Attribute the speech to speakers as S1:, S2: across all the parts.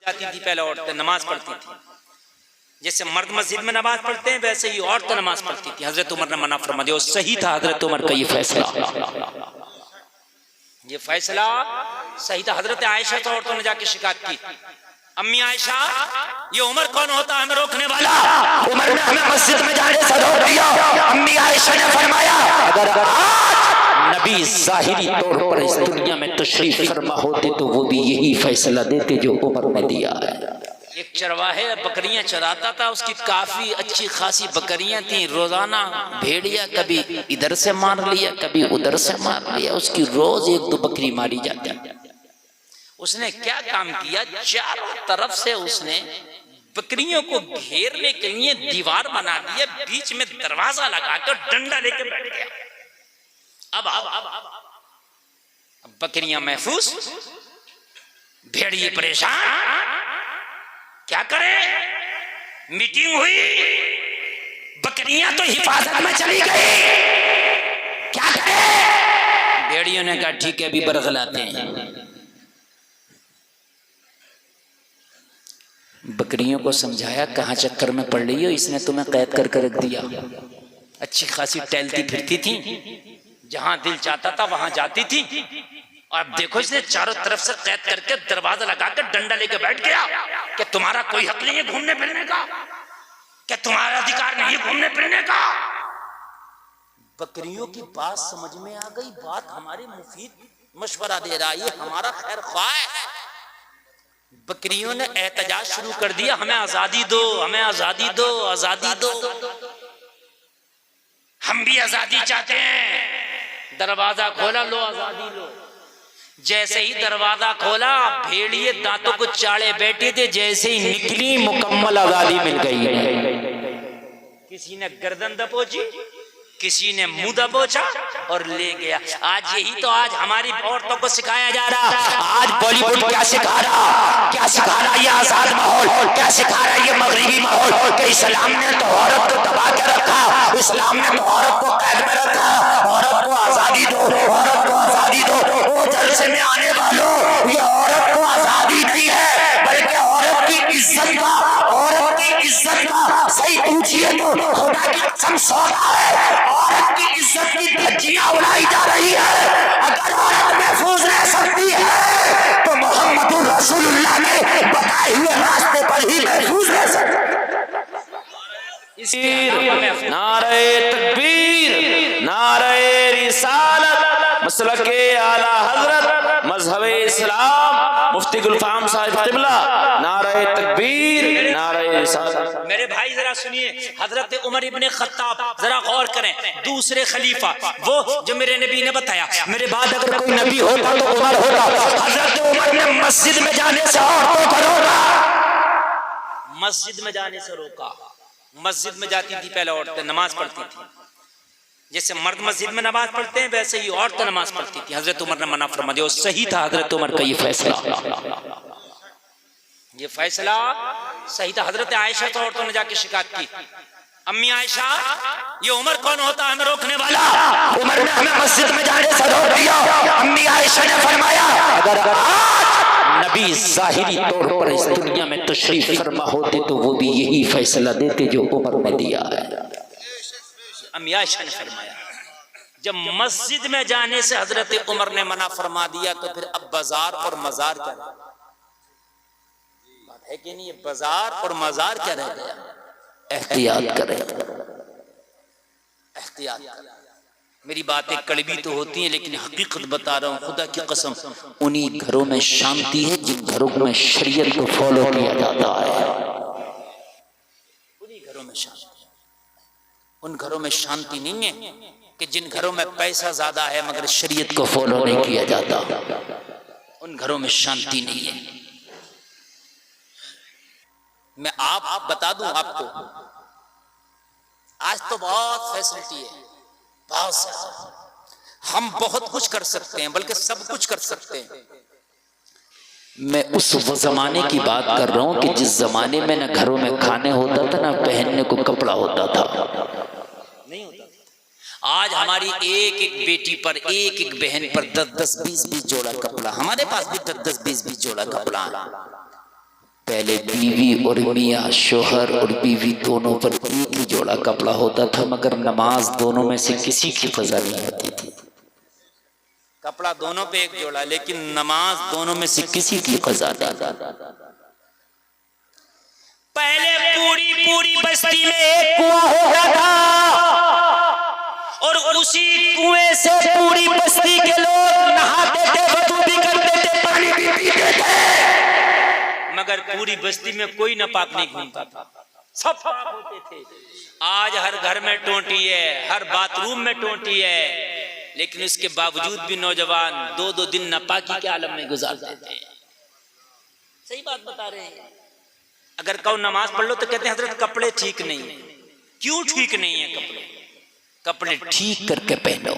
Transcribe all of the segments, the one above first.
S1: जाती थी पहले औरतें नमाज पढ़ती थी, जैसे मर्द मस्जिद में नमाज पढ़ते हैं वैसे ही औरतें नमाज पढ़ती थी। हजरत उमर ने मना फरमा दिया, सही था हजरत उमर का ये फैसला सही था। हजरत आयशा तो औरतों ने जाके शिकायत की, अम्मी आयशा ये उमर कौन होता है हमें रोकने वाला? उमर ने हमें मस्जिद में जाने से रोक दिया। अम्मी आयशा ने फरमाया, अगर आज नबी जाहिरी तौर पर इस दुनिया में तशरीफ फरमा होते तो वो भी यही फैसला देते जो उमर ने दिया है। एक चरवाहे बकरियां चराता था, उसकी काफी अच्छी खासी बकरियां थी। रोजाना भेड़िया कभी इधर से मार लिया कभी उधर से मार लिया, उसकी रोज एक दो बकरी मारी जाती। उसने क्या काम किया, चारों तरफ से उसने बकरियों को घेरने के लिए दीवार बना दिया, बीच में दरवाजा लगाकर डंडा लेकर बैठ गया। अब बकरियां महफूज, भेड़िए परेशान, क्या करें? मीटिंग हुई, बकरियां तो हिफाजत में चली गई, क्या करें? भेड़ियों ने कहा ठीक है अभी बरगलाते हैं। बकरियों को समझाया, कहाँ चक्कर में पड़ रही हो, इसने तुम्हें कैद करके रख दिया। अच्छी खासी टहलती फिरती थी, जहां दिल चाहता था वहां जाती थी, और अब देखो इसने चारों तरफ से कैद करके दरवाजा लगाकर डंडा लेकर बैठ गया। क्या तुम्हारा कोई हक नहीं है घूमने फिरने का? क्या तुम्हारा अधिकार नहीं है घूमने फिरने का? बकरियों की बात समझ में आ गई, बात हमारे मुफीद मशवरा दे रहा है, ये हमारा खैर ख्वाह है। बकरियों ने एहतजाज शुरू कर दिया, हमें आजादी दो, हमें आजादी दो, आजादी दो, हम भी आजादी चाहते हैं। दरवाजा खोला, लो आजादी लो। जैसे ही दरवाजा खोला, भेड़िए दांतों को चाड़े बैठे थे, जैसे ही निकली मुकम्मल आजादी मिल गई। किसी ने गर्दन दबोची, किसी ने मुंह दबोचा और ले गया। आज यही तो आज हमारी औरतों को सिखाया जा रहा। आज बॉलीवुड क्या सिखा रहा ये आजाद माहौल, क्या सिखा रहा है ये मगरिबी माहौल कि इस्लाम ने तो औरत को दबा के रखा, इस्लाम ने तो औरत को कैद में रखा, औरत को आजादी दो, औरत को आजादी दो। वो जलसे में आने वालों, ये औरत को आजादी नहीं है, बल्कि औरत की इज्जत का, औरत की इज्जत का सही पूछिए तो खुदा की कसम सौदा है। औरत की इज्जत की धज्जियां उड़ाई जा रही है। अगर औरत महफूज रह सकती है तो मोहम्मद रसूलुल्लाह ने बताए हुए रास्ते पर ही महफूज रह सकती है।
S2: नारे तकबीर, नारे रिसालत, मसलके आला हजरत, मजहब इस्लाम, मुफ्ती गुलफाम साहिब क़िबला, नारे तकबीर, नारे रिसालत।
S1: मेरे भाई जरा सुनिए, हजरत उमर इब्ने खत्ताब, जरा गौर करें, दूसरे खलीफा, वो जो मेरे नबी ने बताया, मेरे बाद अगर कोई नबी होता तो उमर होता। हजरत उमर ने मस्जिद में जाने से औरतों को रोका, मस्जिद में जाने से रोका। मस्जिद में जाती थी पहले औरतें, नमाज पढ़ती थी, जैसे मर्द मस्जिद में नमाज पढ़ते हैं वैसे ही औरतें नमाज पढ़ती थी। हजरत उमर ने मना फरमा दिया, सही था हजरत उमर का ये फैसला सही था। हजरत आयशा तो औरतों ने जाके शिकायत की, अम्मी आयशा ये उमर कौन होता है हमें रोकने वाला? उमर ने हमें मस्जिद में जाने से रोक दिया। अम्मी आयशा ने फरमाया, अगर आज नबी जाहिरी तौर पर इस दुनिया में तशरीफ फरमा होते तो वो भी यही फैसला देते जो उमर ने दिया है। अम्मी आयशा ने फरमाया, जब मस्जिद में जाने से हजरत उमर ने मना फरमा दिया तो फिर अब बाजार और मजार क्या रह गया? बात है कि नहीं, ये बाजार और मजार क्या रह गया? एहतियात करें, एहतियात करें। मेरी बातें कड़वी तो होती हैं लेकिन हकीकत बता रहा हूँ, खुदा की कसम, उन्हीं घरों में शांति है जिन घरों में शरीयत को फॉलो किया जाता है। उन्हीं घरों में शांति, उन घरों में शांति नहीं है कि जिन घरों में पैसा ज्यादा है मगर शरीयत को फॉलो नहीं किया जाता। उन घरों में शांति नहीं है। मैं आप बता दूं आपको, आज तो बहुत फैसिलिटी है, बहुत ज्यादा, हम बहुत कुछ कर सकते हैं, बल्कि सब कुछ कर सकते हैं। मैं उस जमाने की बात कर रहा हूं कि जिस जमाने में ना घरों में खाने होता था ना पहनने को कपड़ा होता था, नहीं होता था। आज हमारी एक एक बेटी पर, एक एक बहन पर 10-10, 20-20 जोड़ा कपड़ा, हमारे पास भी 10-10, 20-20 जोड़ा कपड़ा है। पहले बीवी और मियाँ, शोहर और बीवी दोनों पर एक ही जोड़ा कपड़ा होता था, मगर नमाज दोनों में से किसी की फजा नहीं होती थी। कपड़ा दोनों पे एक जोड़ा, लेकिन नमाज दोनों में से किसी की फजा नहीं। पहले पूरी पूरी बस्ती में एक कुआं होता था और उसी कुएं से पूरी बस्ती के लोग नहाते थे, वजू भी करते थे, पानी भी पीते थे, मगर पूरी बस्ती में कोई नापाक नहीं घूमता था, सब पाक होते थे। आज हर घर में टोंटी है, हर बाथरूम में टोंटी है, लेकिन उसके बावजूद भी नौजवान 2-2 दिन नापाकी के आलम में गुजारते थे। सही बात बता रहे हैं। अगर कहो नमाज पढ़ लो तो कहते हैं हजरत कपड़े ठीक नहीं है। क्यों ठीक नहीं है कपड़े? कपड़े ठीक करके पहनो।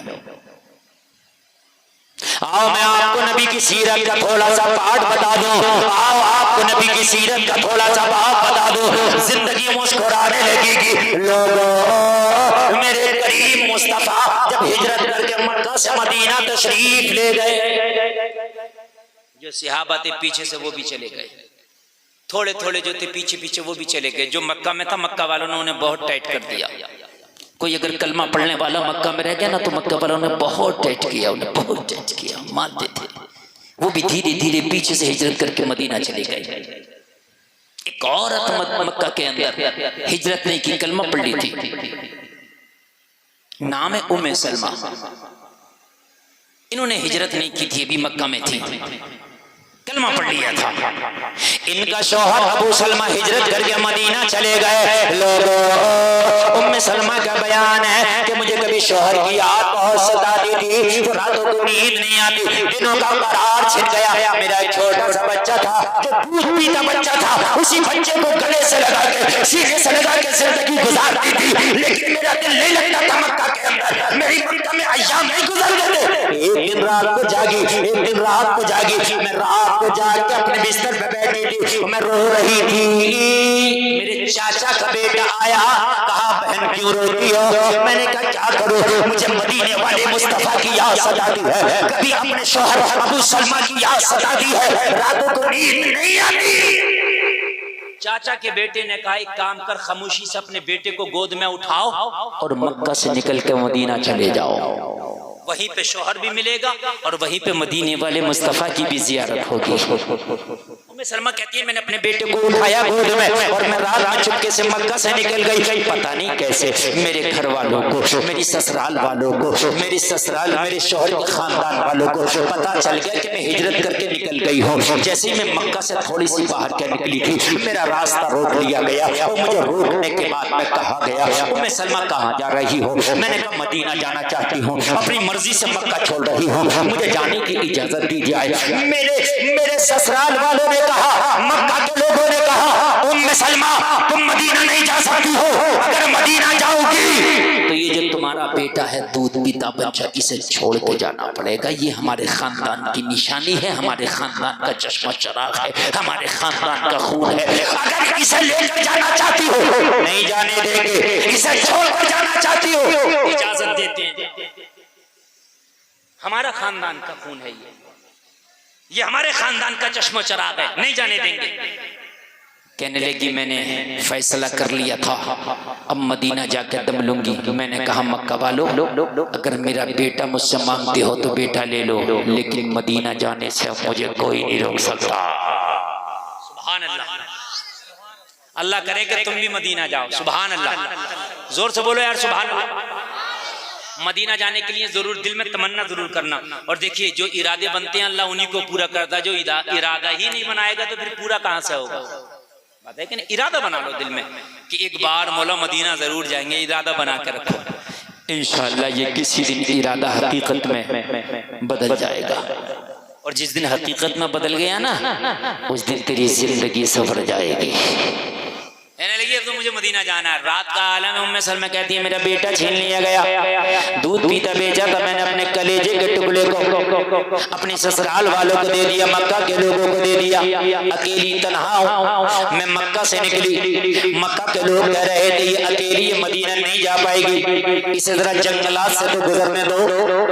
S1: आओ मैं आपको नबी की सीरत का थोड़ा सा पाठ बता दूं। आओ आपको नबी की सीरत का थोड़ा सा पाठ बता दूं। जिंदगी मुस्कुराने लगेगी। लोगों, मेरे करीम मुस्तफा जब हिजरत करके मक्का से मदीना तशरीफ ले गए, जो सहाबा थे पीछे से वो भी चले गए, थोड़े थोड़े जो थे पीछे पीछे वो भी चले गए। जो मक्का में था, मक्का वालों ने उन्हें बहुत टाइट कर दिया। कोई अगर कलमा पढ़ने वाला मक्का में रह गया ना, तो मक्का वालों ने बहुत टाइट किया, उन्हें बहुत टाइट किया, मानते थे। वो भी धीरे धीरे पीछे से हिजरत करके मदीना चले गए। एक औरत मक्का के अंदर हिजरत नहीं की, कलमा पढ़ ली थी, नाम है उम्मे सलमा। इन्होंने हिजरत नहीं की थी, अभी मक्का में थी, कलमा पढ़ लिया था। इनका शौहर अबू सलमा हिजरत करके मदीना चले गए। लोगों, उम्मे सलमा का बयान है कि मुझे कभी शौहर की याद बहुत सताती थी, तो रातों को नींद नहीं आती, दिनों का करार छिन गया। मेरा एक छोटा सा बच्चा था, जो दूध पीता बच्चा था, उसी बच्चे को गले से लगा के, सीने से लगा के जिंदगी गुजारती थी, लेकिन मेरा दिल नहीं लगता था मक्का के अंदर। मेरी मक्का में अय्याम नहीं गुजर गए। एक दिन रात को जागी, एक दिन रात को जागी, मैं रात को जाग के अपने बिस्तर पे बैठी थी, मैं रो रही थी। मेरे चाचा का बेटा आया, कहा बहन क्यों रोती हो? मैंने कहा क्या करूं, मुझे मदीने वाले मुस्तफा की याद सताती है, कभी अपने शौहर अबू सलमा की याद सताती है, रातों को नींद नहीं आती। चाचा के बेटे ने कहा एक काम कर, खामोशी से अपने बेटे को गोद में उठाओ और मक्का से निकल के मदीना चले जाओ, वहीं पे शौहर भी मिलेगा और वहीं पे मदीने वाले मुस्तफा की भी जियारत होगी। उम्मे सलमा कहती है मैंने अपने बेटे को उठाया गोद में और मैं रात में चुपके से मक्का से निकल गई। पता नहीं कैसे मेरे घर वालों को, मेरी ससुराल वालों को, मेरी ससुराल मेरे शौहर के खानदान वालों को पता चल गया कि मैं हिजरत करके निकल गई हूँ। जैसे ही मैं मक्का से थोड़ी सी बाहर क्या निकली थी, मेरा रास्ता रोक लिया गया और मुझे रोकने के बाद में कहा गया उम्मे सलमा कहाँ जा रही हो? मैंने कहा मदीना जाना चाहती हूँ, अपनी मर्जी से मक्का छोड़ रही हूँ, मुझे जाने की इजाजत दी जाए। मेरे ससुराल वालों ने कहा, मक्का के लोगों ने कहा उम्मे सलमा तुम मदीना नहीं जा सकती हो, अगर मदीना जाओगी तो ये जो तुम्हारा बेटा है दूध पीता बच्चा, इसे छोड़ के जाना पड़ेगा। ये हमारे खानदान की निशानी है, हमारे खानदान का चश्मा चराग है, हमारे खानदान का खून है। अगर इसे लेकर जाना चाहती हो नहीं जाने देंगे, इसे छोड़कर जाना चाहती हो इजाजत देते हैं। हमारा खानदान का खून है, ये हमारे खानदान का चश्मा चराग है, नहीं जाने देंगे। कहने लगी मैंने फैसला कर लिया था, अब मदीना जाकर दम लूंगी। मैंने कहा मक्का वालों, अगर मेरा बेटा मुझसे मांगते हो तो बेटा ले लो, लेकिन मदीना जाने से अब मुझे कोई नहीं रोक सकता। सुभान अल्लाह, अल्लाह करे कि तुम भी मदीना जाओ। सुभान अल्लाह, जोर से बोलो यार सुभान अल्लाह। मदीना जाने के लिए जरूर दिल में तमन्ना जरूर करना। और देखिए जो इरादे बनते हैं अल्लाह उन्हीं को पूरा करता है, जो इरादा ही नहीं बनाएगा तो फिर पूरा कहां से होगा? बात है कि नहीं? इरादा बना लो दिल में कि एक बार मौला मदीना जरूर जाएंगे, इरादा बना के रखो, इंशाअल्लाह ये किसी दिन इरादा हकीकत में बदल जाएगा। और जिस दिन हकीकत में बदल गया ना, उस दिन तेरी जिंदगी सवर जाएगी। कहने लगी अब तो मुझे मदीना जाना है। रात का आलम है, उम्मे सलमा कहती है मेरा बेटा छीन लिया गया, दूध पीता बेचा था मैंने, अपने कलेजे के टुकड़े को अपनी ससुराल वालों को दे दिया, मक्का के लोगों को दे दिया, अकेली तन्हा हूं मैं मक्का से निकली। मक्का के लोग कह रहे थे ये अकेली ये मदीना नहीं जा पाएगी, इसे जरा जंगलात से तो गुजरने दो,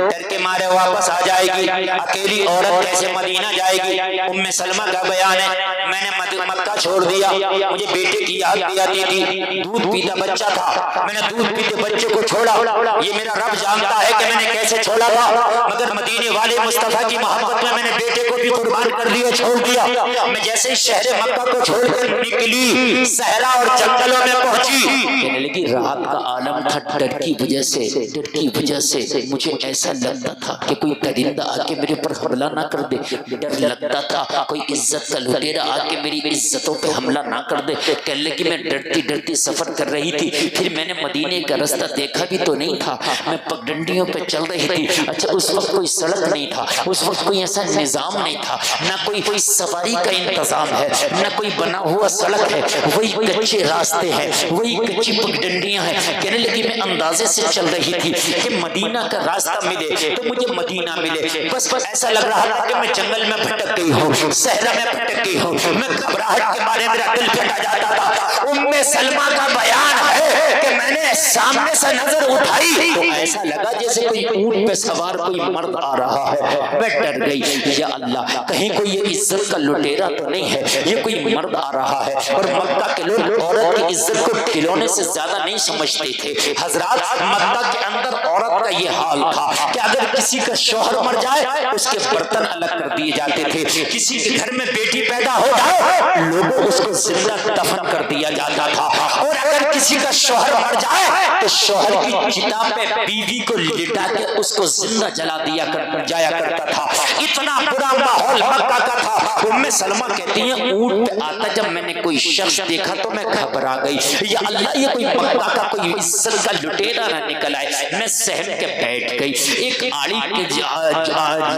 S1: डर के मारे वापस आ जाएगी, अकेली औरत कैसे मदीना जाएगी? उम्मे सलमा का बयान है
S3: मैंने मक्का छोड़ दिया, मुझे बेटे की याद भी आती थी, दूध पीता बच्चा था, मैंने दूध पीते बच्चे को छोड़ा। ये मेरा रब जानता है कि मैंने कैसे छोड़ा था, मगर मदीने वाले मुस्तफा की मोहब्बत में मैंने बेटे को भी कुर्बान कर दिया, छोड़ दिया। मैं जैसे ही शहर मक्का को छोड़कर निकली, सहरा और जंगलों में पहुंची, कहने लगी रात का आलम था, डर की वजह से मुझे ऐसा लगता था कि कोई परिंदा आके मेरे ऊपर हमला ना कर दे, डर लगता था कोई इज्जत का लुटेरा आके मेरी इज्जतों पे हमला ना कर दे। कहने लगी मैं डरती डरती सफर कर रही थी, फिर मैंने मदीने का रास्ता देखा भी तो नहीं था, मैं पगडंडियों पे चल रही थी। अच्छा उस वक्त कोई सड़क नहीं था, उस वक्त कोई ऐसा निजाम नहीं था, ना कोई सवारी का इंतजाम है, ना कोई बना हुआ सड़क है, वही कच्चे रास्ते हैं, वही कच्ची पगडंडियां हैं। कहने लगी मैं अंदाजे से चल रही थी कि मदीना का रास्ता मिले तो मुझे मदीना मिले, बस ऐसा लग रहा था कि मैं जंगल में भटक गई हूँ, सहरा में भटक गई हूँ। मैं घबराहट के बारे मेरा दिल फटा जाता था। उम्मे सलमा का बयान है कि मैंने सामने से नजर उठाई तो ऐसा लगा जैसे कोई ऊंट पे सवार कोई मर्द आ रहा है। मैं डर गई, या अल्लाह कहीं कोई ये इज्जत का लुटेरा तो नहीं है, ये कोई मर्द आ रहा है। और मक्का के लोग औरत की इज्जत को खिलौने से ज्यादा नहीं समझते थे। हजरत मक्का के अंदर औरत का ये हाल था कि अगर किसी का शौहर मर जाए उसके बर्तन अलग कर दिए जाते थे, किसी के घर में बेटी पैदा हो जाए लोगों उसको जिंदा दफन कर दिया जाता था, और अगर किसी का शौहर मर जाए तो शौहर की चिता पे बीवी को लिटा के उसको जिंदा जला दिया जाया करता था। इतना बुरा माहौल मक्का का था। उम्मे सलमा कहती हैं ऊंट पे आता जब मैंने कोई शख्स देखा तो मैं घबरा गई, या अल्लाह ये कोई मक्का का कोई इज्जत का लुटेरा ना निकल आए। मैं सहम के बैठ गई, एक आड़ी के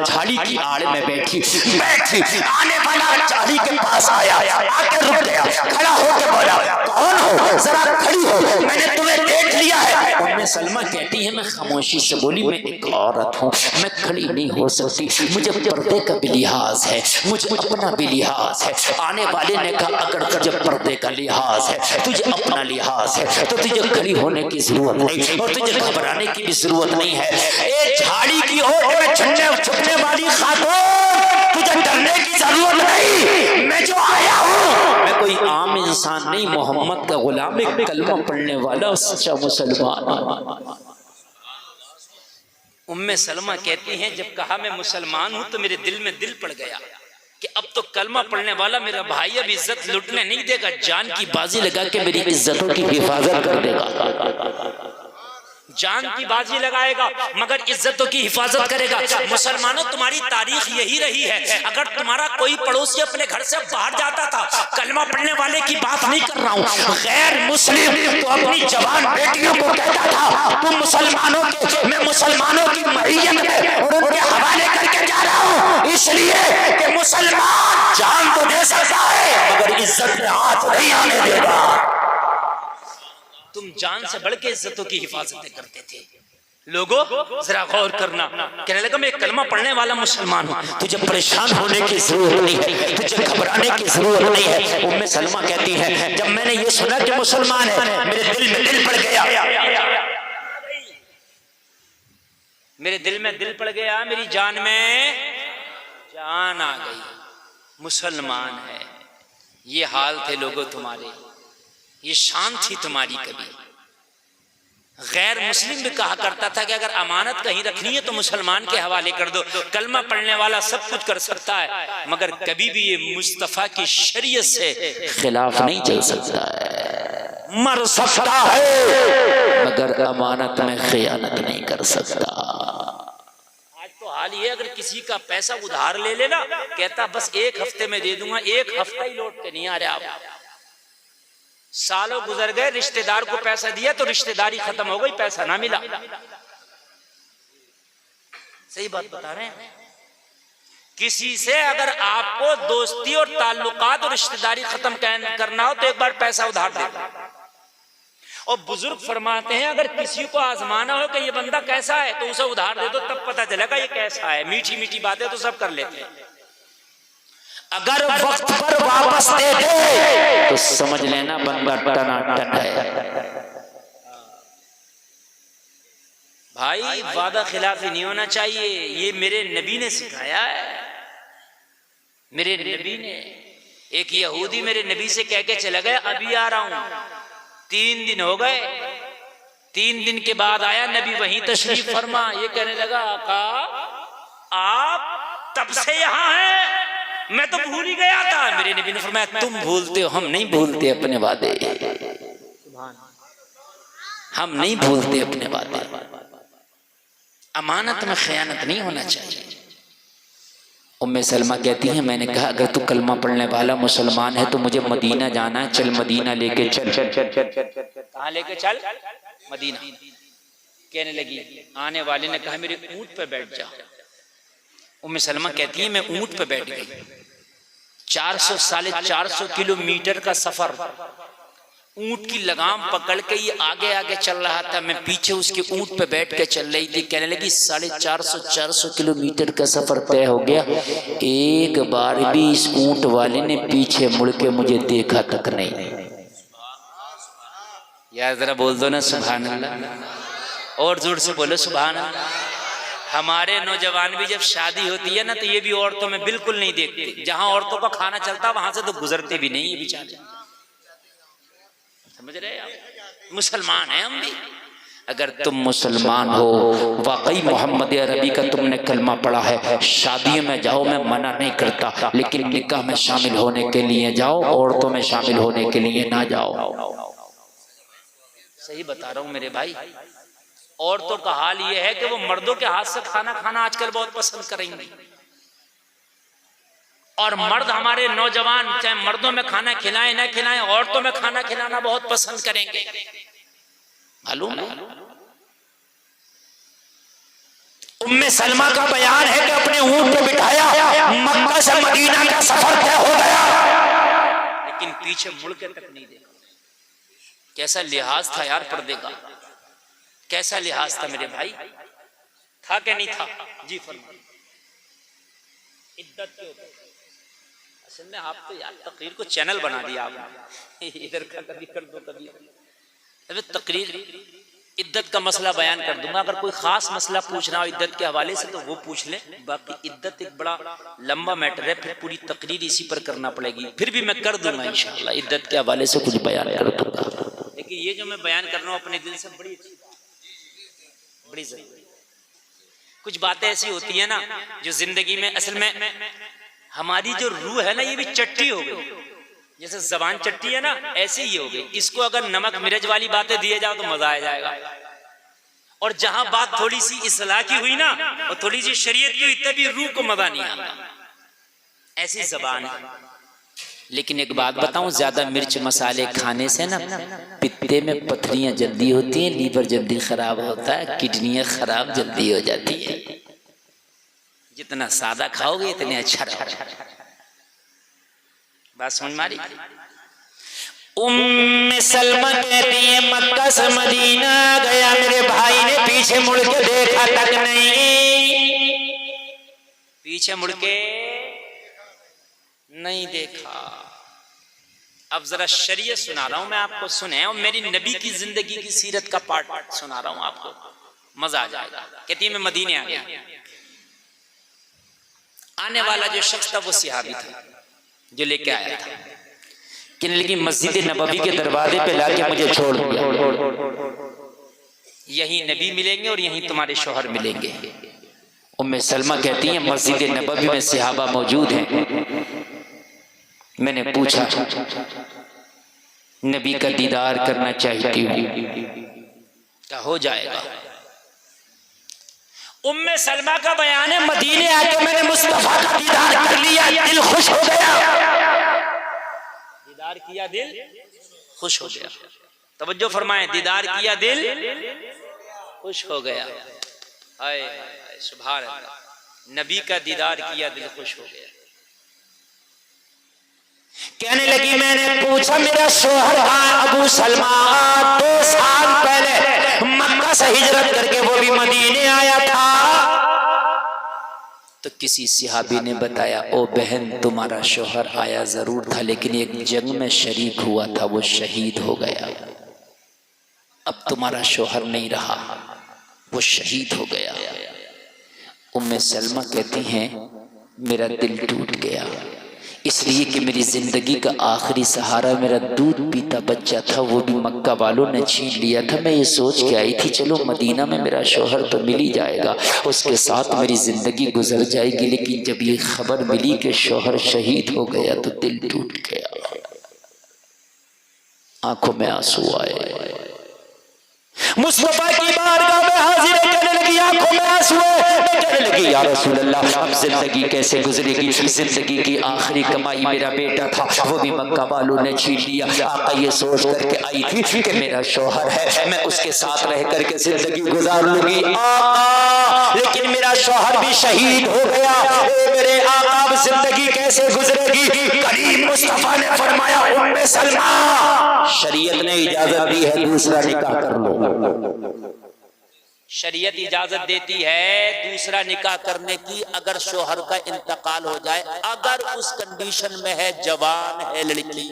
S3: झाड़ी की आड़ में बैठी आने वाला झाड़ी के पास आया, आके रुक गया, खड़ा होकर बोला कौन हो, जरा खड़ी हो, मैंने तुम्हें देख लिया है। उम्मे सलमा कहती है मैं खामोशी से बोली मैं एक औरत हूँ, मैं खड़ी नहीं हो सकती, मुझे पर्दे का भी लिहाज है, मुझे अपना भी लिहाज है। आने वाले ने कहा अगर तुझे पर्दे का लिहाज है, तुझे अपना लिहाज है, तो तुझे खड़ी होने की जरूरत नहीं और तुझे घबराने की भी जरूरत नहीं है। एक झाड़ी की ओट में छुपने वाली खातून, तुझे डरने की जरूरत नहीं। मैं जो आया हूँ मैं कोई आम इंसान नहीं, मोहम्मद का गुलाम, एक कलमा पढ़ने वाला सच्चा मुसलमान।
S1: उम्मे सलमा कहती हैं जब कहा मैं मुसलमान हूं तो मेरे दिल में दिल पड़ गया कि अब तो कलमा पढ़ने वाला मेरा भाई अब इज्जत लुटने नहीं देगा, जान की बाजी लगा के मेरी इज्जतों की हिफाजत कर देगा, जान की बाजी लगाएगा मगर इज्जतों की हिफाजत करेगा। मुसलमानों तुम्हारी तारीख यही रही है, अगर तुम्हारा कोई पड़ोसी अपने घर से बाहर जाता था, कलमा पढ़ने वाले की बात नहीं कर रहा हूँ, गैर मुस्लिम तो अपनी जवान बेटियों को कहता था तुम मुसलमानों के, मैं मुसलमानों की मईयत में और उनके हवाले करके जा रहा हूँ, इसलिए कि मुसलमान जान तो दे सकता है मगर इज्जत में हाथ नहीं आने देगा। तुम जान से बढ़ के इज्जतों की हिफाजतें करते थे। लोगों जरा गौर करना, कहने लगा मैं कलमा पढ़ने वाला मुसलमान हूँ, तुझे परेशान होने की जरूरत नहीं है, तुझे घबराने की जरूरत नहीं है। उम्मे सलमा कहती है जब मैंने ये सुना कि मुसलमान है मेरे दिल में दिल पड़ गया, मेरे दिल में दिल पड़ गया, मेरी जान में जान आ गई, मुसलमान है। ये हाल थे लोगों तुम्हारे, ये शान थी तुम्हारी। कभी गैर मुस्लिम भी कहा करता था कि अगर अमानत कहीं रखनी है तो मुसलमान के हवाले कर दो, कलमा पढ़ने वाला सब कुछ कर सकता है मगर कभी भी ये मुस्तफा की शरीयत से
S3: खिलाफ नहीं चल सकता है, मर सकता है मगर अमानत में खयानत नहीं कर सकता।
S1: आज तो हाल ये अगर किसी का पैसा उधार ले लेना, कहता बस एक हफ्ते में दे दूंगा, एक हफ्ता ही लौट के नहीं आ रहा। सालों गुजर गए, रिश्तेदार को पैसा दिया तो रिश्तेदारी खत्म हो गई, पैसा ना मिला। सही बात बता रहे हैं। किसी से अगर आपको दोस्ती और ताल्लुकात और रिश्तेदारी खत्म करना हो तो एक बार पैसा उधार दे दो। और बुजुर्ग फरमाते हैं अगर किसी को आजमाना हो कि ये बंदा कैसा है तो उसे उधार दे दो, तब पता चलेगा ये कैसा है। मीठी मीठी बातें तो सब कर लेते हैं,
S3: अगर वक्त पर वापस दे दे तो समझ लेना बंदा टनाटन है।
S1: भाई वादा खिलाफी नहीं होना चाहिए, ये मेरे नबी ने सिखाया है। मेरे नबी ने एक यहूदी मेरे नबी से कह के चला गया अभी आ रहा हूं। 3 दिन हो गए, 3 दिन के बाद आया नबी, वहीं तशरीफ फरमा। ये कहने लगा आका आप तब से यहां हैं, मैं तो भूल ही गया था। मेरे नबी ने फरमाया तुम भूलते हो, हम नहीं भूलते अपने वादे, हम नहीं भूलते अपने वादे। अमानत में खयानत नहीं होना चाहिए। उम्मे सलमा कहती है मैंने कहा अगर तू कलमा पढ़ने वाला मुसलमान है तो मुझे मदीना जाना है, चल मदीना लेके चल। कहाँ लेके चल? मदीना। कहने लगी, आने वाले ने कहा मेरे ऊंट पे बैठ जा। उम्मे सलमा कहती है मैं ऊंट पे बैठ गई। 400-450 किलोमीटर का सफर, ऊंट की लगाम पकड़ के ये आगे आगे चल रहा था, मैं पीछे उसके ऊंट पे बैठ के चल रही थी। कहने लगी 450 किलोमीटर का सफर तय हो गया, एक बार भी इस ऊंट वाले ने पीछे मुड़ के मुझे देखा तक नहीं। यार जरा बोल दो ना सुभान अल्लाह, और जोर से बोलो सुभान अल्लाह। हमारे नौजवान भी जब शादी होती है ना तो ये भी औरतों में बिल्कुल नहीं देखते। जहां औरतों का खाना चलता वहां से तो गुजरते भी नहीं ये बेचारे, समझ रहे आप? मुसलमान हैं हम भी। अगर तुम मुसलमान हो, वाकई मोहम्मद अरबी का तुमने कलमा पढ़ा है, शादियों में जाओ, मैं मना नहीं करता, लेकिन निकाह में शामिल होने के लिए जाओ, औरतों में शामिल होने के लिए ना जाओ। सही बता रहा हूं मेरे भाई। औरतों का हाल ये है कि वो मर्दों के हाथ से खाना खाना आजकल बहुत पसंद करेंगी, और मर्द हमारे नौजवान चाहे मर्दों में खाना खिलाएं ना खिलाएं, औरतों में खाना खिलाना बहुत पसंद करेंगे। मालूम है? उम्मे सलमा का बयान है कि अपने ऊंट पे बिठाया, मक्का से मदीना का सफर तय हो गया, लेकिन पीछे मुड़ के तक नहीं देखा। कैसा लिहाज था यार पर्दे का, कैसा लिहाज था मेरे भाई। था कि नहीं था? जी फरमाइए। इद्दत के ऊपर असल में आप तो यार तकरीर को चैनल बना दिया आपने, इधर का कभी कर दो कभी। अबे तकरीर इद्दत का मसला बयान कर दूंगा, अगर कोई खास मसला पूछना हो इद्दत के हवाले से तो वो पूछ ले। बाकी इद्दत एक बड़ा लंबा मैटर है, फिर पूरी तकरीर इसी पर करना पड़ेगी। फिर भी मैं कर दूंगा इंशाअल्लाह, इद्दत के हवाले से कुछ बयान कर दूंगा। लेकिन ये जो मैं बयान कर रहा हूँ अपने दिल से बड़ी जरूरी। कुछ बातें ऐसी होती है ना जो जिंदगी में असल में हमारी जो रूह है ना ये भी चट्टी हो गई। जैसे जबान चट्टी है ना, ऐसे ही हो गई। इसको अगर नमक मिर्च वाली बातें दिए जाओ तो मजा आ जाएगा, और जहां बात थोड़ी सी इस्लाह की हुई ना और थोड़ी सी शरीयत की हुई तभी रूह को मजा नहीं आता। ऐसी जबान है। लेकिन एक बात बताऊं, ज्यादा मिर्च मसाले खाने से ना पित्ते में पथरियां जल्दी होती हैं, लीवर जल्दी खराब होता है, किडनियां खराब जल्दी हो जाती है। जितना सादा खाओगे इतने अच्छा रहोगे। बात समझ मारी? उम्मे सलमा कहती है मक्का से मदीना गया, मेरे भाई ने पीछे मुड़ के देखा तक नहीं, पीछे मुड़ के नहीं देखा। अब जरा शरीयत सुना रहा हूं मैं आपको, सुने, और मेरी नबी की जिंदगी की सीरत का पार्ट सुना रहा हूं आपको, मजा आ जाएगा। कहती है मैं मदीने आ गया। आने वाला जो शख्स था वो सिहाबी था जो लेके आया था, लेकिन मस्जिद नबवी के दरवाजे पे लाके मुझे छोड़ दिया। यहीं नबी मिलेंगे और यहीं तुम्हारे शौहर मिलेंगे। उम्मे सलमा कहती हैं मस्जिद नबवी में सहाबा मौजूद हैं। मैंने पूछा नबी का दीदार करना चाहती हूँ, क्या हो जाएगा? उम्मे सलमा का बयान है मदीने आके मैंने मुस्तफा का दीदार कर लिया, दिल खुश हो गया। दीदार किया दिल खुश हो गया। तवज्जो फरमाएं, दीदार किया दिल खुश हो गया। आए सुभान अल्लाह, नबी का दीदार किया दिल खुश हो गया। कहने लगी मैंने पूछा मेरा शोहर अबू सलमा 2 साल पहले मक्का से हिजरत करके वो भी मदीने आया था। तो किसी सहाबी ने बताया ओ बहन तुम्हारा शोहर आया जरूर था, लेकिन एक जंग में शरीक हुआ था, वो शहीद हो गया। अब तुम्हारा शोहर नहीं रहा, वो शहीद हो गया। उम्मे सलमा कहती हैं मेरा दिल टूट गया।
S3: इसलिए कि मेरी जिंदगी का आखिरी सहारा मेरा दूध पीता बच्चा था, वो भी मक्का वालों ने छीन लिया था। मैं ये सोच के आई थी चलो मदीना में मेरा शौहर तो मिल ही जाएगा, उसके साथ मेरी जिंदगी गुजर जाएगी। लेकिन जब ये खबर मिली कि शौहर शहीद हो गया तो दिल टूट गया, आंखों में आंसू आए। मुस्तफा की बारगाह में हाजिर करने लगी, आंखों में आंसू कहने लगी या रसूल अल्लाह, अब जिंदगी कैसे गुजरेगी? जिंदगी की आखिरी कमाई मेरा बेटा था, वो भी मक्का वालों ने छीन लिया। आका ये सोच करके आई थी कि मेरा शौहर है, मैं उसके साथ रह करके जिंदगी गुजार लूंगी। आका लेकिन मेरा शौहर भी शहीद हो गया, मेरे आका अब जिंदगी कैसे गुजरेगी? करीम मुस्तफा ने फरमाया उम्मे सलमा, शरीयत ने इजाजत दी है दूसरा निकाह कर लो।
S1: शरीयत इजाजत देती है दूसरा निकाह करने की अगर शोहर का इंतकाल हो जाए, अगर उस कंडीशन में है, जवान है लड़की।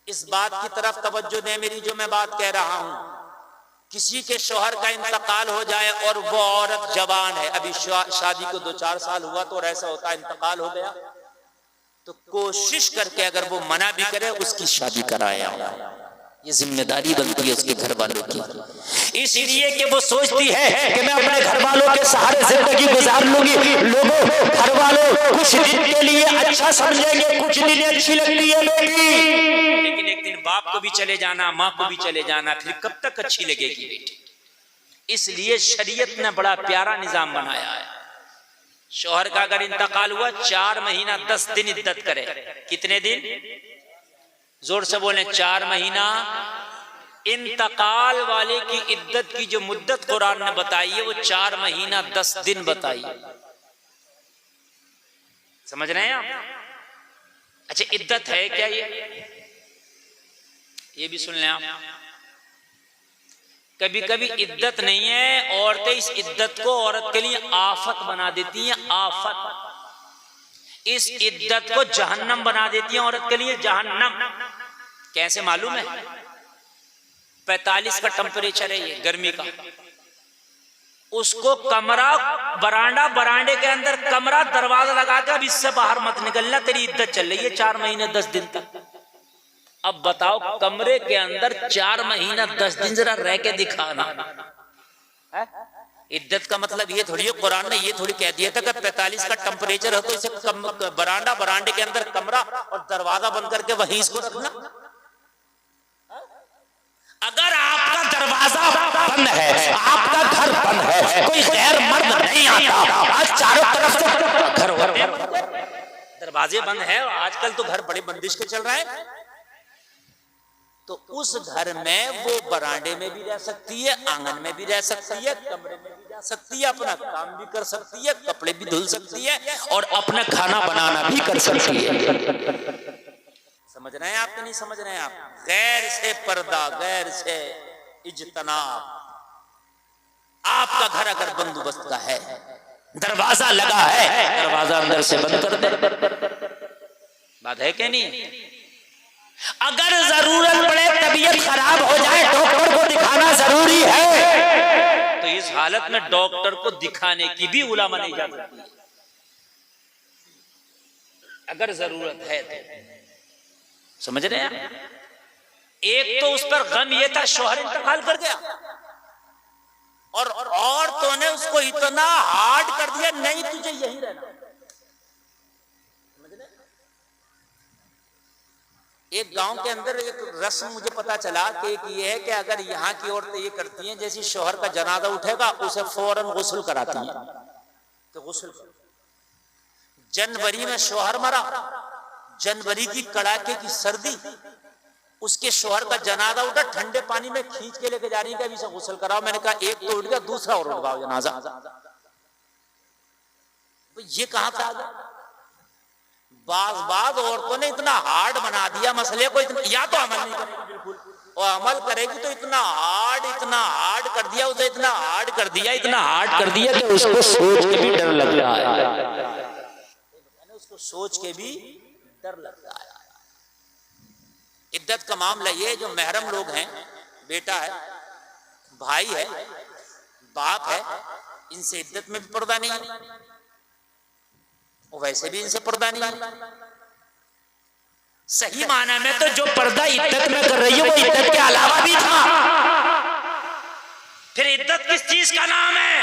S1: इस बात की तरफ तवज्जो दे मेरी जो मैं बात कह रहा हूं, किसी के शोहर का इंतकाल हो जाए और वो औरत जवान है, अभी शादी को 2-4 साल हुआ तो ऐसा होता है इंतकाल हो गया, तो कोशिश करके अगर वो मना भी करे उसकी शादी कराया। ये जिम्मेदारी बनती है उसके घर वालों की, इसलिए कि वो सोचती है कि मैं अपने घर वालों के सहारे जिंदगी गुजार लूंगी। लोगों घर वालों कुछ दिन के लिए अच्छा समझेंगे, कुछ दिन अच्छी लगती है बेटी, लेकिन एक दिन बाप को भी चले जाना, माँ को भी चले जाना, फिर कब तक अच्छी लगेगी बेटी। इसलिए शरीयत ने बड़ा प्यारा निजाम बनाया है। शौहर का अगर इंतकाल हुआ 4 महीना 10 दिन इद्दत करे। कितने दिन? जोर से बोले 4 महीना। इंतकाल वाले की इद्दत की जो मुद्दत कुरान ने बताई है वो 4 महीना 10 दिन बताई। समझ रहे हैं आप? अच्छा, इद्दत है क्या? ये भी सुन लें आप। कभी कभी इद्दत नहीं है, औरतें इस इद्दत को औरत के लिए आफत बना देती हैं। आफत, इस इद्दत को जहन्नम बना देती हैं औरत के लिए, जहन्नम। कैसे मालूम है? 45 का टेम्परेचर है ये गर्मी का, उसको कमरा बरांडे के अंदर कमरा दरवाजा लगा के अब इससे बाहर मत निकलना, तेरी इद्दत चल रही है 4 महीने 10 दिन तक। अब बताओ, कमरे के अंदर 4 महीना 10 दिन जरा रह के दिखाना। इद्दत का मतलब ये थोड़ी है, कुरान ने ये थोड़ी कह दिया था कि 45 का टेम्परेचर है तो इसे बरांडे के अंदर कमरा और दरवाजा बंद करके वहीं इसको रखना। अगर आपका दरवाजा बंद है, आपका घर बंद है, कोई गैर मर्द नहीं आता, आज चारों तरफ से घर दरवाजे बंद है, आजकल तो घर बड़े बंदिश के चल रहा है, तो उस घर में वो बरांडे में भी रह सकती है, आंगन में भी रह सकती है, कमरे में भी जा सकती है, अपना काम भी कर सकती है, कपड़े भी धुल सकती है और अपना खाना बनाना भी कर सकती है। समझ रहे हैं आप कि नहीं समझ रहे हैं आप? गैर से पर्दा, गैर से इज्तनाब। आपका घर अगर बंदोबस्त का है, दरवाजा लगा है, दरवाजा अंदर से बंद कर दे। बात है कि नहीं? अगर जरूरत पड़े, तबीयत खराब हो जाए, डॉक्टर को दिखाना जरूरी है, तो इस हालत में डॉक्टर को दिखाने की भी उलामा नहीं जा सकती, अगर जरूरत है तो। समझ रहे हैं? एक तो उस पर गम ये था शौहर इंतकाल कर गया, और औरतों ने उसको इतना हार्ड कर दिया, नहीं तुझे यहीं रहना। एक गांव के अंदर एक रस्म मुझे पता चला कि एक ये है कि अगर यहाँ की औरतें ये करती हैं, जैसे शौहर का जनाजा उठेगा उसे फौरन गुस्ल कराती हैं कि गुस्ल। जनवरी में शौहर मरा, जनवरी की कड़ाके की सर्दी, उसके शौहर का जनाजा उठा, ठंडे पानी में खींच के लेके जा रही है, अभी से गुस्ल कराओ। मैंने कहा एक तो उठ गया, दूसरा और उठवाओ जनाजा। तो ये कहां से आ गया? बाज औरतों ने इतना हार्ड बना दिया मसले को, या तो अमल नहीं करेगी बिल्कुल, और अमल करेगी तो इतना हार्ड कर दिया उसे, इतना हार्ड कर दिया कि उसको सोच के भी डर लग रहा है, उसको सोच के भी डर लग रहा है। इद्दत का मामला ये, जो महरम लोग हैं, बेटा है, भाई है, बाप है, इनसे इद्दत में भी पर्दा नहीं है। वैसे भी इनसे पर्दा नहीं है। सही माना में तो जो पर्दा इद्दत में कर रही है वो इद्दत के अलावा भी था। फिर इद्दत किस चीज का नाम है?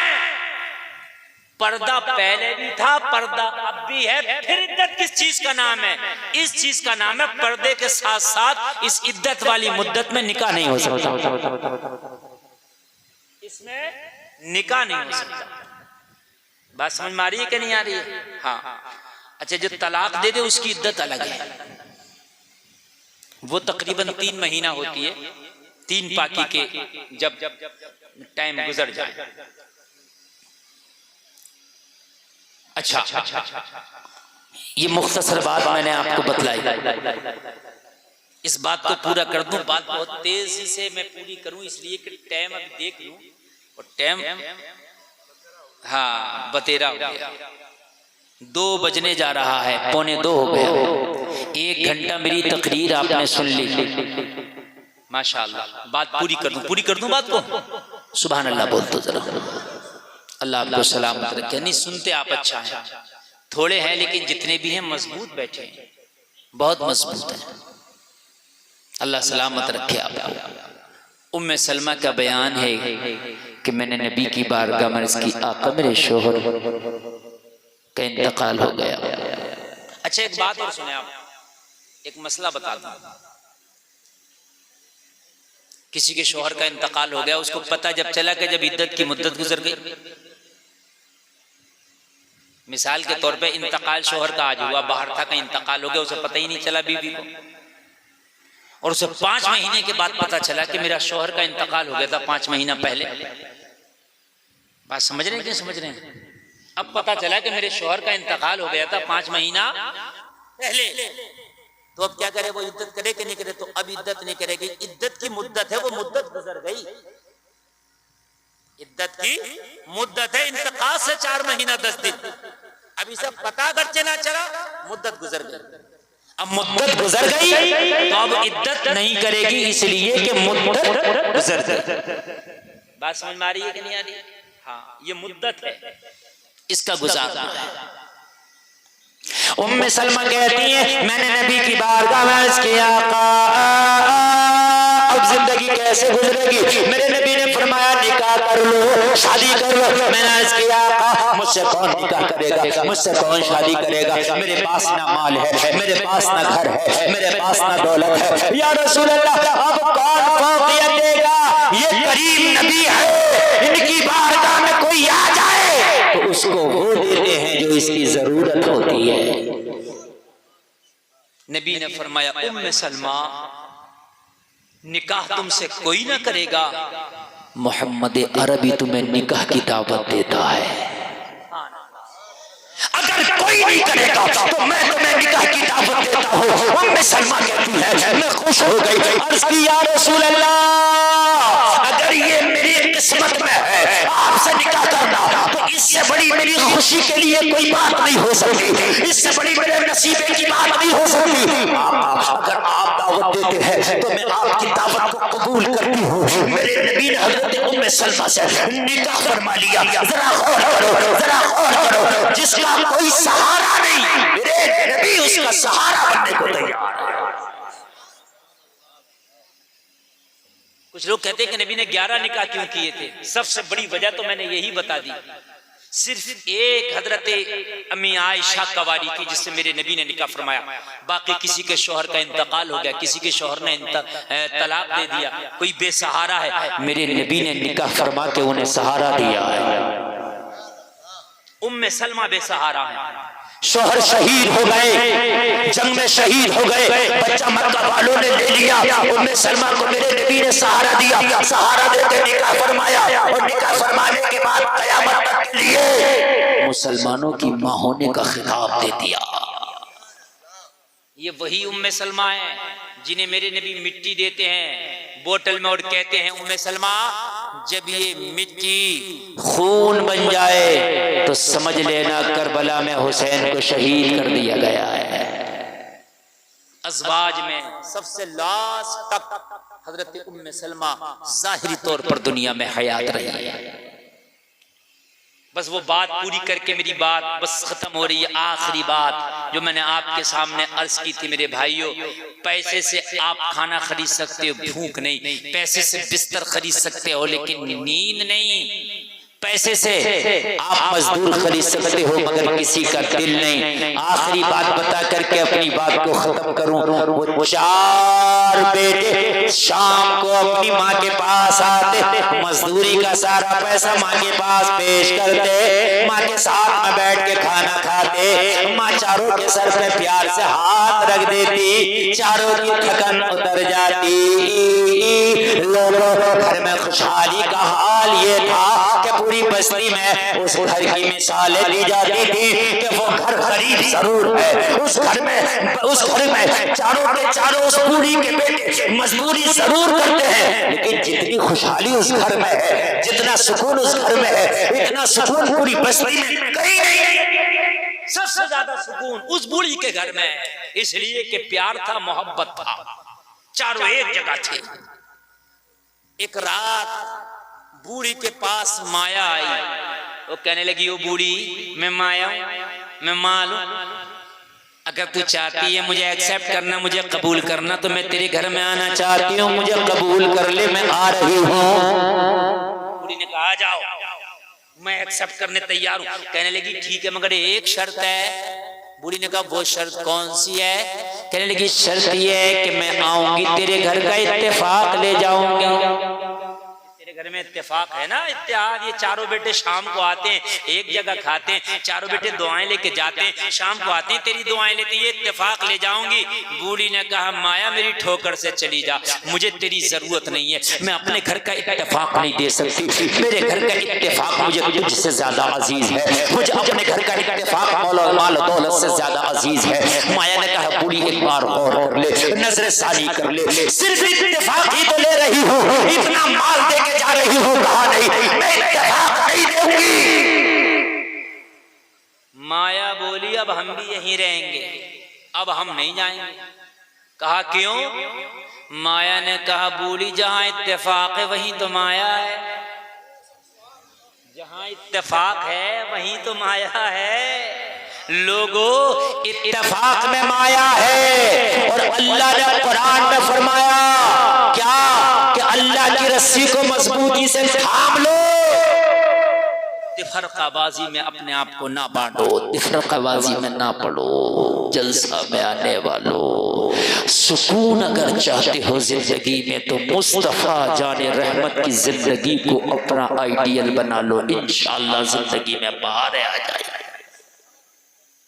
S1: पर्दा पहले भी था, पर्दा अब भी है, फिर इद्दत किस चीज का नाम है? इस चीज का नाम है पर्दे के साथ साथ इस इद्दत वाली मुद्दत में निकाह नहीं हो सकता, इसमें निकाह नहीं हो सकता। बात समझ में आ रही है कि नहीं आ रही है? हाँ। अच्छा, जो तलाक दे दे उसकी इद्दत अलग है, वो तकरीबन 3 महीना होती है, 3 पाकी के जब टाइम गुजर जाए। अच्छा, ये मुख्तसर बात मैंने आपको बतलाई। इस बात को पूरा कर दूं, बात बहुत तेजी से मैं पूरी करूं इसलिए कि टाइम अभी देख लूं, और टाइम हाँ बतेरा हो गया, 2 बजने जा रहा है, 1:45 हो गया। 1 घंटा मेरी तकरीर आपने सुन ली, माशाअल्लाह। बात पूरी कर दूं बात को। सुभान अल्लाह बोल तो जरा, अल्लाह आपको सलामत रखे। नहीं सुनते आप अच्छा है, थोड़े हैं लेकिन जितने भी हैं मजबूत बैठे हैं, बहुत मजबूत है। अल्लाह सलामत रखे आपको। उम्मे सलमा का बयान है कि मैंने नबी की बारगाह में इसकी आका मेरे शोहर का इंतकाल हो गया। अच्छा, एक बात और सुने आप, एक मसला बता दूं। किसी के शोहर का इंतकाल हो गया, उसको पता जब चला कि जब इद्दत की मुद्दत गुजर गई। मिसाल के तौर पे इंतकाल शोहर का आज हुआ, बाहर था, का इंतकाल हो गया, उसे पता ही नहीं चला बीवी को, और उसे 5 महीने के बाद पता चला कि मेरा शोहर का इंतकाल हो गया था 5 महीना पहले। बात समझ रहे हैं कि समझ रहे हैं? अब पता चला कि मेरे शोहर का इंतकाल हो गया था 5 महीना पहले, तो अब क्या करे? वो इद्दत करे कि नहीं करे? तो अब इद्दत नहीं करेगी, इद्दत की मुद्दत है, वो मुद्दत गुजर गई। इद्दत की मुद्दत है इंतकाल से 4 महीना 10 दिन। अब इसे पता अगर ना चला, मुद्दत गुजर गई। अब मुद्दत गुजर गई तो अब इद्दत नहीं करेगी, इसलिए कि मुद्दत गुजर गई। बात समझ में आ रही है कि नहीं आ रही? हाँ, ये मुद्दत है, इसका गुजारना है। उम्मे सलमा कहती है मैंने नबी की बारगाह में अर्ज किया, अब जिंदगी कैसे गुजरेगी? मेरे नबी ने फरमाया निकाह कर लो, शादी कर लो। मैंने अर्ज किया मुझसे कौन निकाह करेगा, मुझसे कौन शादी करेगा? मेरे पास ना माल है, मेरे पास ना घर है, मेरे पास ना दौलत है। या रसूल अल्लाह, अब कौन फौकियत देगा? ये करीम नबी है, इनकी बारगाह में कोई आ जाए तो उसको वो देते हैं जो इसकी जरूरत होती है। नबी ने फरमाया उम्मे सलमा, निकाह तुमसे कोई ना करेगा, मोहम्मद अरबी तुम्हें निकाह की दावत देता है। अगर कोई नहीं करेगा तो मैं तुम्हें निकाह की दावत देता हूँ। उम्मे सलमा कहती है मैं खुश हो गई, अर्ज़ की या रसूल अल्लाह, अगर ये मेरी किस्मत में है आपसे निकाह करना, तो इससे बड़ी मेरी खुशी के लिए कोई बात नहीं हो सकती, इससे बड़ी मेरे नसीबे की बात नहीं हो सकती। अगर आप दावत देते हैं तो मैं आपकी दावत को कबूल करती हूँ। मेरे नबी ने हज़रत उम्मे सलमा से निकाह फरमा लिया। जरा गौर करो, जरा गौर करो, जिसका कोई सहारा नहीं, मेरे नबी उसका सहारा बनने को तैयार है। कुछ लोग कहते हैं कि नबी ने 11 निकाह क्यों किए थे? सबसे बड़ी वजह तो मैंने यही बता दी, सिर्फ एक हजरत अम्मी आयशा कवारी की जिससे मेरे नबी ने निकाह फरमाया। बाकी किसी के शौहर का इंतकाल हो गया, किसी के शौहर ने तलाक दे दिया, कोई बेसहारा है, मेरे नबी ने निकाह फरमा के उन्हें सहारा दिया है। उम्मे सलमा बेसहारा है, शौहर शहीद हो गए, जंग में शहीद हो गए, बच्चा मक्का वालों ने ले लिया। उम्मे सलमा को मेरे नबी ने सहारा दिया, सहारा देते निकाह फरमाया, और निकाह फरमाने के बाद क़यामत तक के लिए मुसलमानों की मां होने का खिताब दे दिया। ये वही उम्मे सलमा है जिन्हें मेरे नबी मिट्टी देते हैं बोतल में और कहते हैं उम्मे सलमा जब ये मिट्टी खून बन जाए तो समझ लेना करबला में हुसैन को शहीद कर दिया गया है। अज़वाज में सबसे लास्ट तक हजरत उम्मे सलमा जाहिरी तौर पर दुनिया में हयात रही है, बस वो बात पूरी करके मेरी बात बस खत्म हो रही है। आखिरी बात जो मैंने आपके सामने अर्ज की थी मेरे भाइयों, पैसे से आप खाना खरीद सकते हो, भूख नहीं। पैसे से बिस्तर खरीद सकते हो लेकिन नींद नहीं। पैसे से आप मजदूर खरीद सकते हो मगर किसी का दिल नहीं। आखिरी बात बता करके अपनी बात को खत्म करूं। वो 4 बेटे शाम को अपनी माँ के पास आते, मजदूरी का सारा पैसा माँ के पास पेश करते, माँ के साथ में बैठ के खाना खाते। माँ चारों के सर पे प्यार से हाथ रख देती, चारों की थकन उतर जाती। लोगों घर में खुशहाली का हाल ये था कि पूरी बस्ती में उस घर की मिसालें दी जाती थी कि वो घर गरीब जरूर है, उस घर में चारों के चारों उस बूढ़ी के बेटे मजदूरी जरूर करते हैं, लेकिन जितनी खुशहाली उस घर में है, जितना सुकून उस घर में है, इतना सुकून पूरी बस्ती में कहीं नहीं। सबसे ज्यादा सुकून उस बूढ़ी के घर में है, इसलिए कि प्यार था, मोहब्बत था, चारों एक जगह थे। एक रात बूढ़ी के पास माया आई, वो कहने लगी, ओ बूढ़ी मैं माया मैं मालूम, अगर तू चाहती है मुझे एक्सेप्ट करना, मुझे कबूल करना, तो मैं तेरे घर में आना चाहती हूँ, मुझे कबूल कर ले, मैं आ रही हूँ। बूढ़ी ने कहा, आ जाओ, मैं एक्सेप्ट करने तैयार हूँ। कहने लगी ठीक है मगर एक शर्त है। बूढ़ी ने कहा वो शर्त कौन सी है? कहने लगी शर्त ये है कि मैं आऊंगी तेरे घर का इत्तेफाक ले जाऊंगी। घर में इत्तेफाक है ना, इत्तेहाद। ये चारों बेटे शाम को आते हैं, एक जगह खाते हैं, चारों बेटे दुआएं लेके जाते हैं, शाम को आते हैं, तेरी दुआएं लेते हैं, ये इत्तेफाक ले जाऊंगी। बूढ़ी ने कहा माया मेरी ठोकर से चली जा, मुझे तेरी जरूरत नहीं है, मैं अपने घर का इत्तेफाक नहीं दे सकती, मेरे घर का इत्तेफाक मुझे तुझसे ज्यादा अजीज है, मुझे अपने घर का इत्तेफाक माल दौलत से ज्यादा अजीज है। माया ने कहा बूढ़ी एक बार गौर कर ले, नजर सानी कर ले, सिर्फ इत्तेफाक ही तो ले रही हूँ, इतना माल दे के रही हूँ, कहा नहीं मैं इत्तेफाक नहीं दूंगी। माया बोली अब हम भी यहीं रहेंगे, अब हम नहीं जाएंगे। कहा क्यों? माया ने कहा बूढ़ी जहां इत्तेफाक है वहीं तो माया है, जहां इत्तेफाक है वहीं तो माया है। लोगों इत्तेफाक में माया है, और अल्लाह ने कुरान में फरमाया क्या कि अल्लाह की रस्सी को मजबूती से थाम लो, तिफरकाबाजी में अपने आप को ना बांटो, तिफरकाबाजी में ना पड़ो। जलसा में आने वालों, सुकून अगर चाहते हो जिंदगी में तो मुस्तफा जाने रहमत की जिंदगी को अपना आइडियल बना लो, इंशाअल्लाह जिंदगी में बहारें आ जाएगी।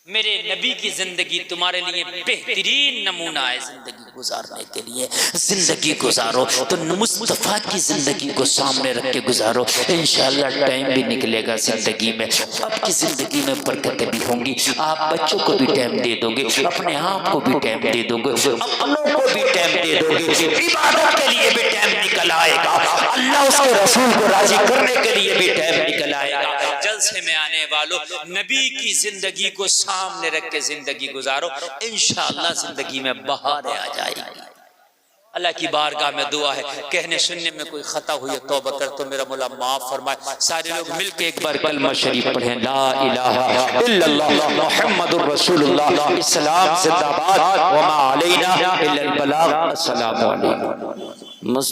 S1: मेरे नबी की जिंदगी तुम्हारे लिए बेहतरीन नमूना है जिंदगी गुजारने के लिए। जिंदगी गुजारो तो मुस्तफा की जिंदगी को सामने रख के गुजारो, इंशाअल्लाह टाइम भी निकलेगा जिंदगी में, आपकी जिंदगी में बरकतें भी होंगी, आप बच्चों को भी टाइम दे दोगे, अपने आप को भी टाइम दे दोगे, अपनों को भी टाइम दे दोगे, इबादत के लिए भी टाइम निकल आएगा, अल्लाह उसके रसूल को राजी करने के लिए भी टाइम निकल आएगा। जलसे में आने वालों, नबी की जिंदगी को सामने रख के जिंदगी गुजारो, इंशाअल्लाह जिंदगी में बहारें आ जाएगी। अल्लाह की बारगाह में दुआ है, कहने सुनने में कोई खता हुई है तौबा कर तो मेरा मौला माफ फरमाए। सारे लोग मिलके एक बार कलमा शरीफ पढ़ें, ला इलाहा इल्लल्लाह मुहम्मदुर रसूलुल्लाह, इस्लाम जिंदाबाद, व मा अलैना इल्लल बलाग। अस्सलामु अलैकुम।